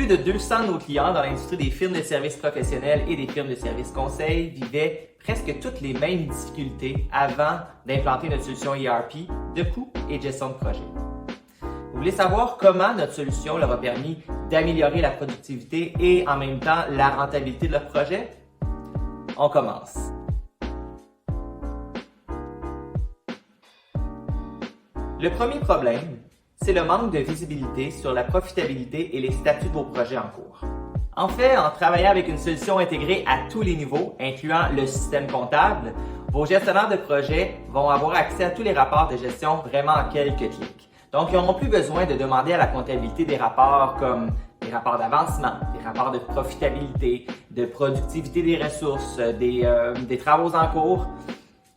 Plus de 200 de nos clients dans l'industrie des firmes de services professionnels et des firmes de services conseils vivaient presque toutes les mêmes difficultés avant d'implanter notre solution ERP de coûts et de gestion de projet. Vous voulez savoir comment notre solution leur a permis d'améliorer la productivité et en même temps la rentabilité de leur projet? On commence. Le premier problème, c'est le manque de visibilité sur la profitabilité et les statuts de vos projets en cours. En fait, en travaillant avec une solution intégrée à tous les niveaux, incluant le système comptable, vos gestionnaires de projet vont avoir accès à tous les rapports de gestion vraiment en quelques clics. Donc, ils n'auront plus besoin de demander à la comptabilité des rapports comme des rapports d'avancement, des rapports de profitabilité, de productivité des ressources, des travaux en cours.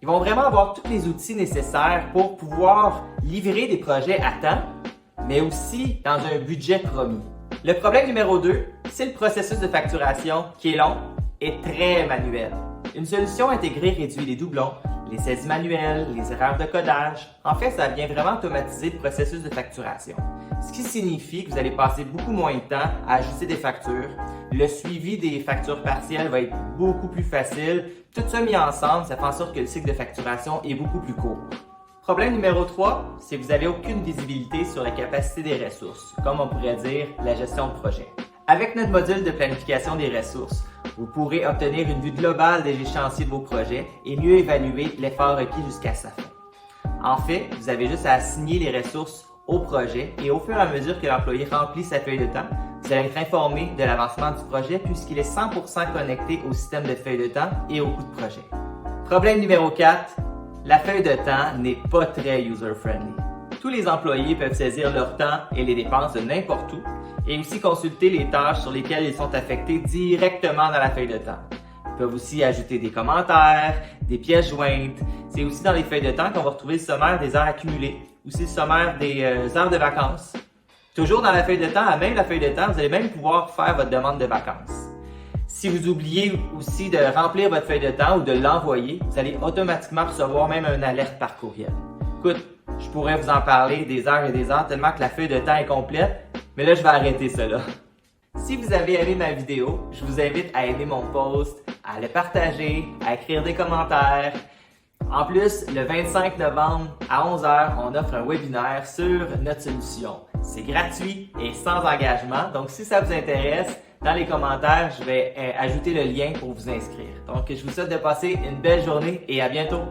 Ils vont vraiment avoir tous les outils nécessaires pour pouvoir livrer des projets à temps, mais aussi dans un budget promis. Le problème numéro 2, c'est le processus de facturation qui est long et très manuel. Une solution intégrée réduit les doublons, les saisies manuelles, les erreurs de codage. En fait, ça vient vraiment automatiser le processus de facturation. Ce qui signifie que vous allez passer beaucoup moins de temps à ajuster des factures. Le suivi des factures partielles va être beaucoup plus facile. Tout ça mis ensemble, ça fait en sorte que le cycle de facturation est beaucoup plus court. Problème numéro 3, c'est que vous n'avez aucune visibilité sur la capacité des ressources, comme on pourrait dire la gestion de projet. Avec notre module de planification des ressources, vous pourrez obtenir une vue globale des échéanciers de vos projets et mieux évaluer l'effort requis jusqu'à sa fin. En fait, vous avez juste à assigner les ressources au projet et au fur et à mesure que l'employé remplit sa feuille de temps, vous allez être informé de l'avancement du projet puisqu'il est 100% connecté au système de feuille de temps et au coût de projet. Problème numéro 4, la feuille de temps n'est pas très user-friendly. Tous les employés peuvent saisir leur temps et les dépenses de n'importe où et aussi consulter les tâches sur lesquelles ils sont affectés directement dans la feuille de temps. Ils peuvent aussi ajouter des commentaires, des pièces jointes. C'est aussi dans les feuilles de temps qu'on va retrouver le sommaire des heures accumulées, aussi le sommaire des heures de vacances. Toujours dans la feuille de temps, à même la feuille de temps, vous allez même pouvoir faire votre demande de vacances. Si vous oubliez aussi de remplir votre feuille de temps ou de l'envoyer, vous allez automatiquement recevoir même une alerte par courriel. Écoute, je pourrais vous en parler des heures et des heures tellement que la feuille de temps est complète, mais là je vais arrêter cela. Si vous avez aimé ma vidéo, je vous invite à aimer mon post, à le partager, à écrire des commentaires. En plus, le 25 novembre à 11h, on offre un webinaire sur notre solution. C'est gratuit et sans engagement, donc si ça vous intéresse, dans les commentaires, je vais ajouter le lien pour vous inscrire. Donc, je vous souhaite de passer une belle journée et à bientôt!